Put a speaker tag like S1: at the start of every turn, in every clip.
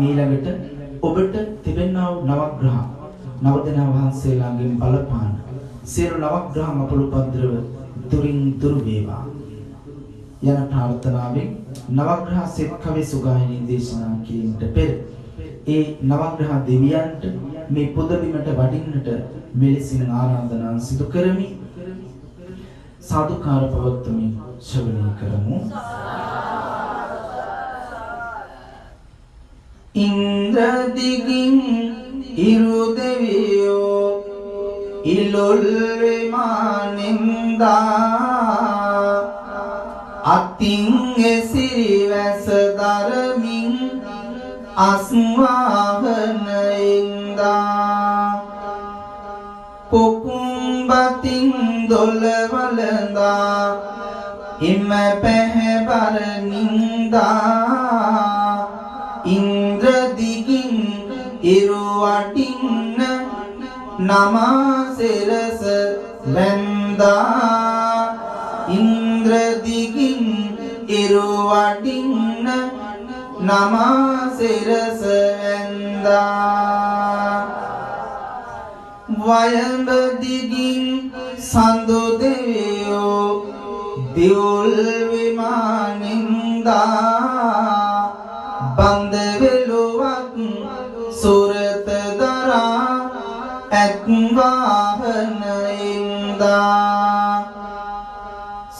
S1: ඊළඟට ඔබට තිබෙනා වූ නවග්‍රහ නවදෙනා වහන්සේලාගෙන් බලපාන සියලු නවග්‍රහ අපලුපද්‍රව දුරින් දුරු වේවා යන ප්‍රාර්ථනාවෙන් නවග්‍රහ සෙත් කවි සුගායනී දේශනා කිරීමට පෙර ඒ නවග්‍රහ දෙවියන්ට මේ පුදබිමට වඩින්නට මෙලෙසින් ආරාධනා සිදු කරමි. සාදුකාර පවත්වමින් ශ්‍රවණය කරමු. ඉන්ද්‍ර දිගින් ඉරු දෙවියෝ ඉලොල් විමානින්දා අතින් එසිරිවැස දරමින් අස්වාහනයින්දා කුකුම්බතින් දොළවලඳා එම පැහැබරනින්දා ඉන්ද්‍ර දිගින් ඉරු වටින්න නමාසිරස වැන්දා ඉන්ද්‍ර දිගින් ඉරු වටින්න නමාසිරස වැන්දා වයඹ දිගින් සඳු දෙවියෝ දිවුල් විමානින්දා බන්ද වෙලුවක් සුරත දරා ඇත් වාහනයින්දා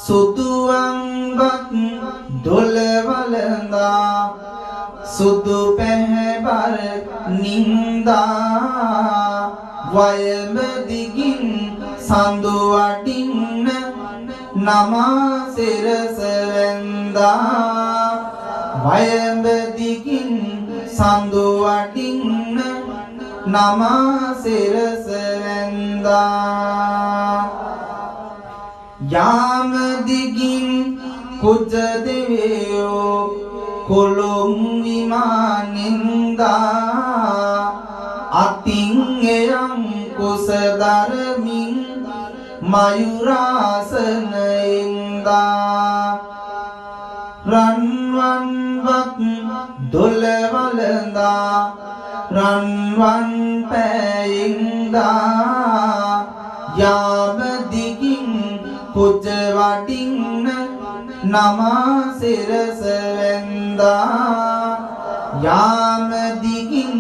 S1: සුදුවන්වත් දොළවලඳා සුදු පැහැබර නින්දා වයඹ දිගින් සඳු වටින්න නමාසිරස වැන්දා වයඹ දිගින් සඳු වටින්න නමාසිරස වැන්දා යාම දිගින් කුජ දෙවියෝ කොළොම් විමානින්දා අතින් එයම් කුස දරමින් මයුරාසනයින්දා රන්වන්වත් දොළවලඳා රන්වන් පෑයින්දා යාම දිගින් කුජ වටින්න නමාසිරස වැන්දා යාම දිගින්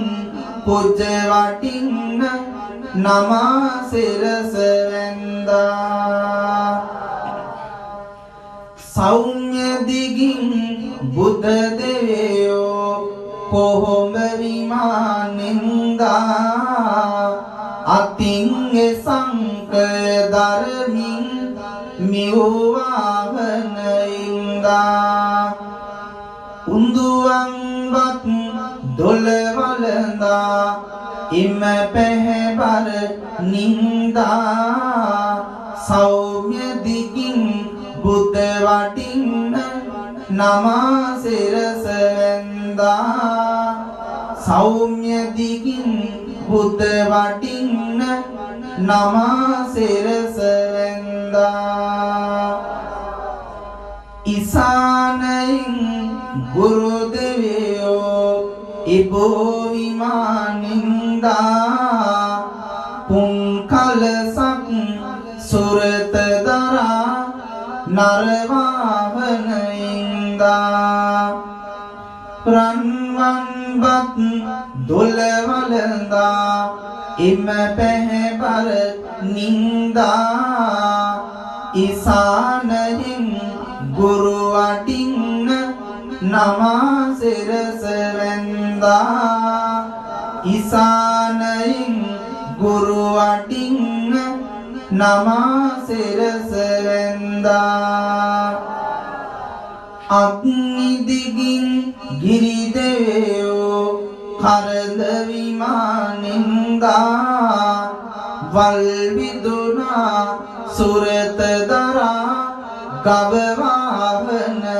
S1: කුජ වටින්න නමාසිරස වැන්දා සෞම්‍ය දිගින් බුද්ධ දෙවියෝ කොහොම විමානින්දා අතින් සංකය දරමින් මිව්වාහනයින්දා උඳුවන්වත් දොළවලඳා එම පැහැබර නින්දා සෞම්‍ය දිගින් බුද්ධ වටින්න නමාසිරස වැන්දා සෞම්‍ය දිගින් බුද්ධ වටින්න නමාසිරස වැන්දා ඉසානයින් ගුරු දෙවියෝ ඉබෝ විමානින්දා පුන්කලසක් සුරත දරා නරවාහනයින්දා රන්වන්වත් දොළවලඳා එම පැහැබර නින්දා ඉසානයින් ගුරු වටින්න නමාසිරස වැන්දා ඉසානයින් ගුරු වටින්න නමාසිරස වැන්දා අග්නි දිගින් ගිරි දෙවියෝ කරද විමානින්දා වල් විදුනා සුරත දරා ගව වාහනයින්දා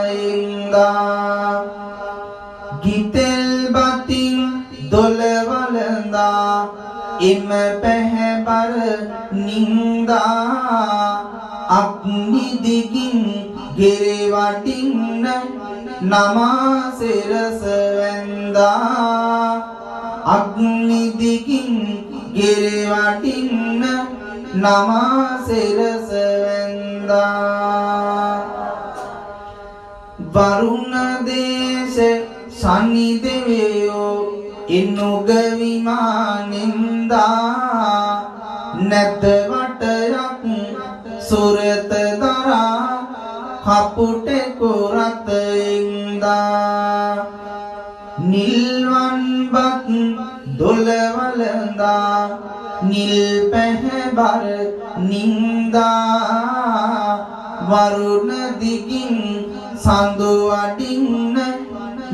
S1: ගිතෙල් බතින් දොළවලඳා එම පැහැබර නින්දා අග්නි දිගින් ගෙරේ වටින්න නමා සිරස වැන්දා අග්නි දිගින් ගෙරේ වටින්න නමා සිරස වැන්දා වරුණ දේශ ශනි දෙවියෝ ඉනුග විමානින්දා නැත වටයක් සුරත දරා කපුටේ කුරත ඉන්දා නිල්වන් බත් දොළවලඳා නිල් පැහැබර නින්දා වරුණ දිගින් සඳු අඩින්න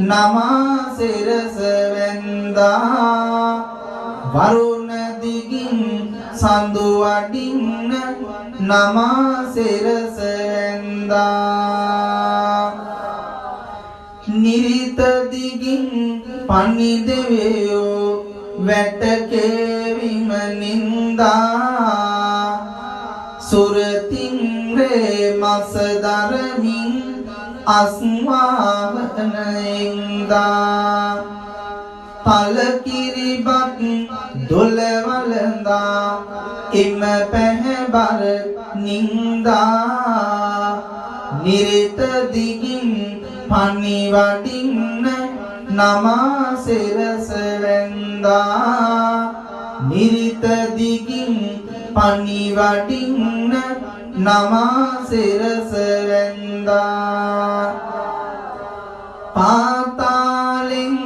S1: නමා සිරස වැන්දා වරුණ දිගින් සඳු අඩින්න නමා සිරස වැන්දා නිරිත දිගින් පනි දෙවියෝ වැටකේවිම නින්දා සුරතින් රේ මස දරමින් අස්වාහනයින්දා තල කිරිබත් දොළවලඳා එම පැහැබර නින්දා නිරිත දිගින් පනි වඩින්න නමා සිරස වැන්දා නිරිත දිගින් පනි වඩින්න නමා සිරස වැන්දා පාතාලෙන්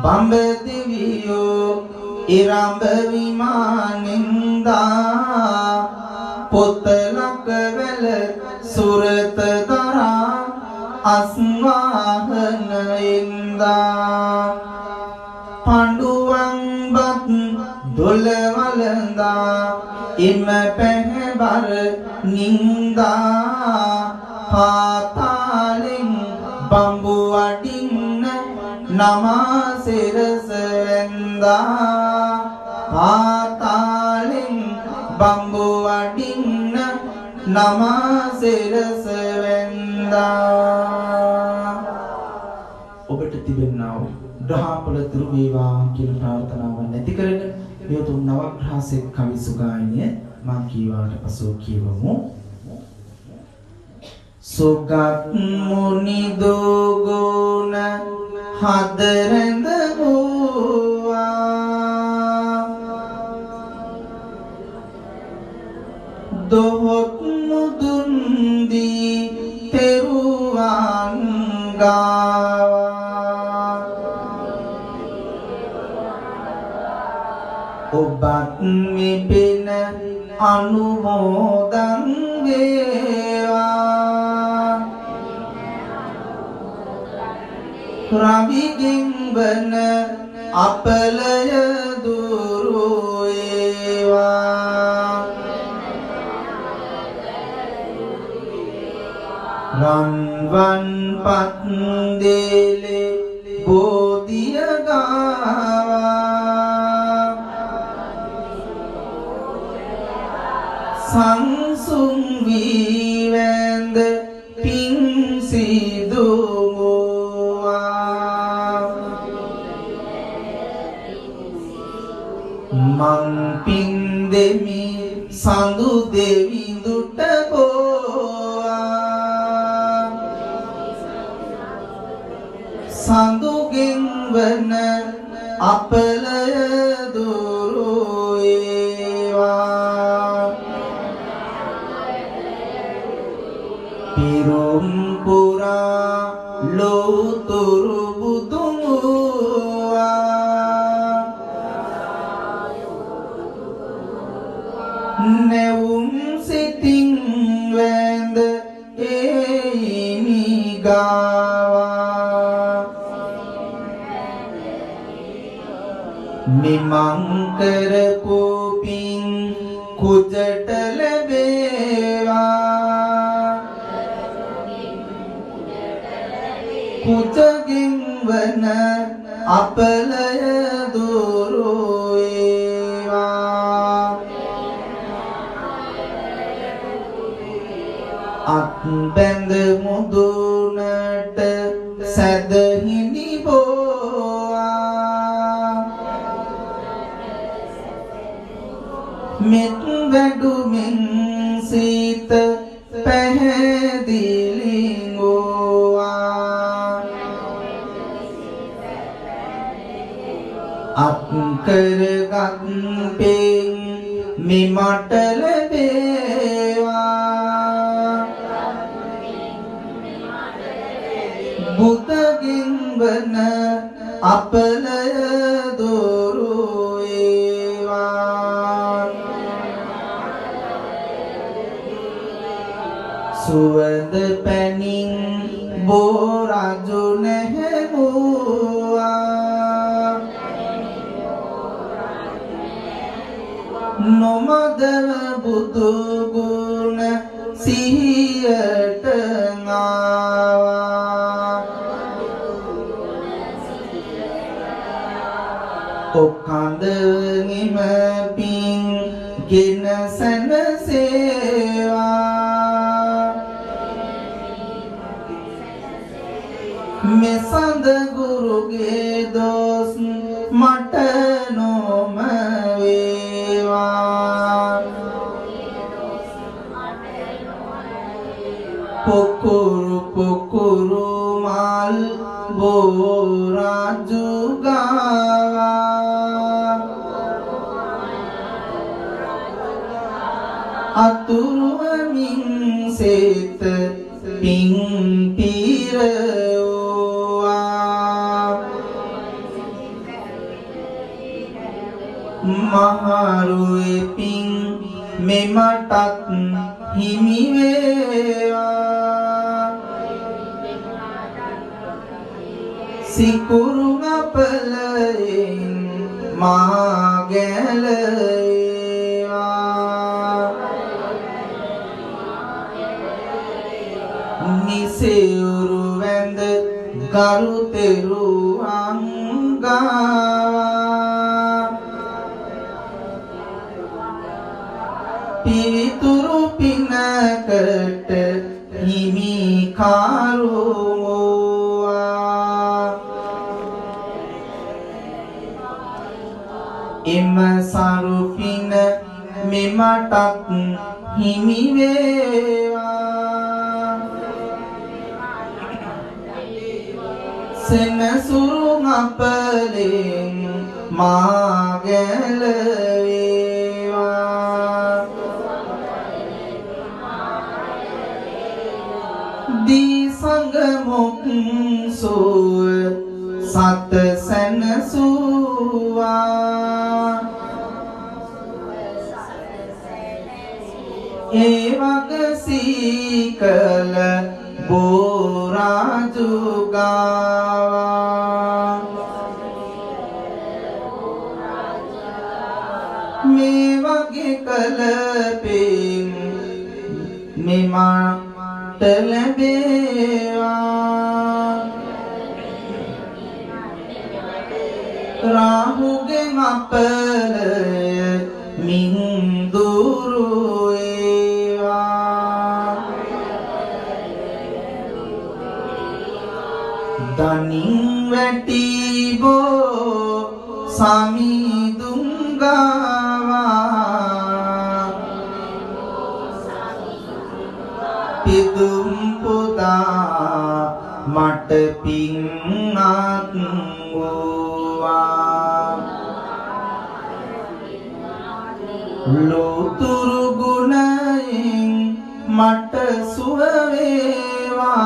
S1: බඹ දිවියෝ ඉරඹ විමානින්දා පොතලක වැල සුරත දරා අස්වාහනයින්දා පඬුවන් බත් දොළවලඳා එම පැහැබර නින්දා පාතාලෙන් බඹු වඩින්න නමා සිරස වැන්දා පාතාලෙන් බඹු වඩින්න නමා සිරස වැන්දා ඔබට තිබෙනා වූ ග්‍රහපල තුරු වේවා කියන ප්‍රාර්ථනාව නැති කරගෙන මේ තුන් නවග්‍රහසෙක් කවි සුගායනිය මා කීවාට පසු කියවමු සුගත් මුනි දෝගුණ හදරඳ වූවා දොහොත් මුදුන් දී තෙරුවන් ගාවා ඔබත් මෙපෙන අනුමෝදන් වේවා රවිගෙන් වන අපලය දුරු වේවා රන්වන් පත් දෙලේ බෝධිය ගාවා සංසුන් වී වැඳ පින් සිදුවා මං පින් දෙමි සඳු දෙවිඳුට බෝවා සඳුගෙන් වන අපලය දුරු වේවා පිරුම් පුරා ලෝතුරු බුදුන් වූවා නැවුම් සිතින් වැඳ ඒමි ගාවා නිමං කරපු පින් කුජට ලැබේවා කුජගෙන් වන අපලය දුරු වේවා අත් බැඳ මුදුනට සැදහිනි බෝවා මෙත් වැඩුමින් සීත පැහැදිලි ගෝවා අත් කරගත් පෙන් මෙමට ලැබේවා බුදගින් වන අපලය දොරු වේවා සුවඳ පැනින් බෝ රජු නැහැවුවා නොමදව බුදු ගුණ සිහියට ආවා ඔක්කඳ නිම පිං ගෙන සැනසේවා මෙසඳ ගුරුගේ දොස් මට නොම වේවා පොකුරු පොකුරු මල් බෝ රජු ගාවා අතුරුවමින් සේත පිං පිරවුවා මහරුවේ පිං මෙමටත් හිමි වේවා සිකුරු අපලයෙන් මා ගැලේවා නිසෙවුරු වැඳ ගරුතෙරුවන් ගාවා පිවිතුරු පිනකට හිමි කාරුවා එම සරු පින මෙමටත් හිමි වේවා සෙනසුරු අපලෙන් මා ගැලවේවා දී සංගමොක් සුව සත සැනසුවා ඒ වග සීකල බෝ රජු ගාවා මේ වගේ කල පෙම් මෙමට ලැබේවා රාහුගේ අපලය මින් දුරු වේවා දනින් වැටි බෝ සමිඳුන් ගාවා පිදුම් පුදා මට පින්වත් වූවා ලෝතුරු ගුණයෙන් මට සුව වේවා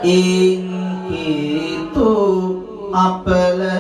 S1: එන් කීතු අපලය